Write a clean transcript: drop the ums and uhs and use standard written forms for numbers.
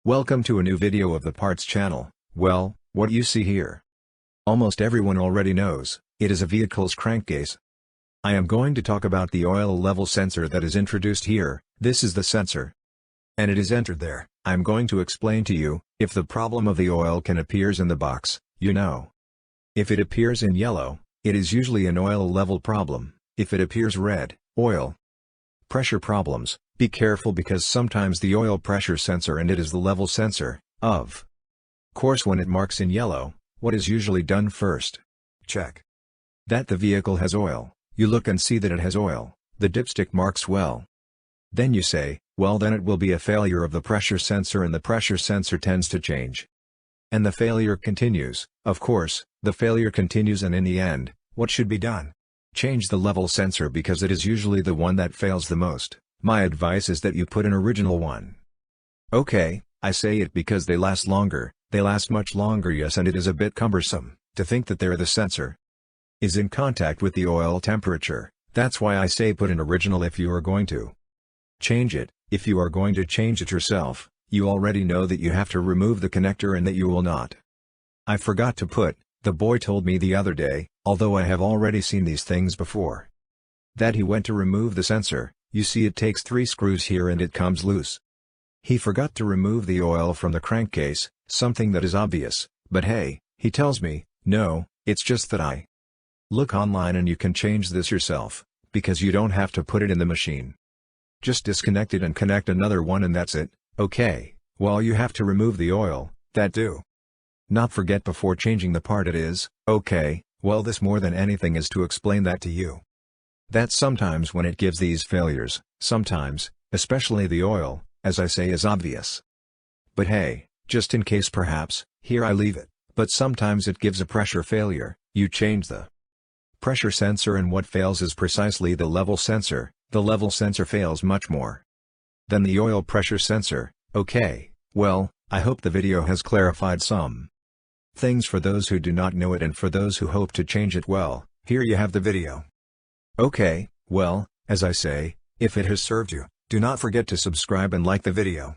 Welcome to a new video of the Parts channel. Well, what you see here, almost everyone already knows, it is a vehicle's crankcase. I am going to talk about the oil level sensor that is introduced here. This is the sensor. And it is entered there. I am going to explain to you, if the problem of the oil can appears in the box, you know. If it appears in yellow, it is usually an oil level problem. If it appears red, oil pressure problems. Be careful because sometimes the oil pressure sensor and it is the level sensor, of course when it marks in yellow, what is usually done first? Check that the vehicle has oil. You look and see that it has oil, the dipstick marks well. Then you say, well then it will be a failure of the pressure sensor and the pressure sensor tends to change. And the failure continues, of course, the failure continues and in the end, what should be done? Change the level sensor because it is usually the one that fails the most. My advice is that you put an original one. Okay, I say it because they last longer, they last much longer, yes, and it is a bit cumbersome to think that the sensor is in contact with the oil temperature. That's why I say put an original if you are going to change it. If you are going to change it yourself, you already know that you have to remove the connector and that you will not. I forgot to put, the boy told me the other day, although I have already seen these things before, that he went to remove the sensor. You see it takes 3 screws here and it comes loose. He forgot to remove the oil from the crankcase, something that is obvious, but hey, he tells me, no, it's just that I look online and you can change this yourself, because you don't have to put it in the machine. Just disconnect it and connect another one and that's it. Okay, well you have to remove the oil, that do not forget before changing the part it is. Okay, well this more than anything is to explain that to you. That sometimes when it gives these failures, sometimes, especially the oil, as I say is obvious. But hey, just in case perhaps, here I leave it, but sometimes it gives a pressure failure. You change the pressure sensor and what fails is precisely the level sensor. The level sensor fails much more than the oil pressure sensor. Okay, well, I hope the video has clarified some things for those who do not know it and for those who hope to change it. Well, here you have the video. Okay, well, as I say, if it has served you, do not forget to subscribe and like the video.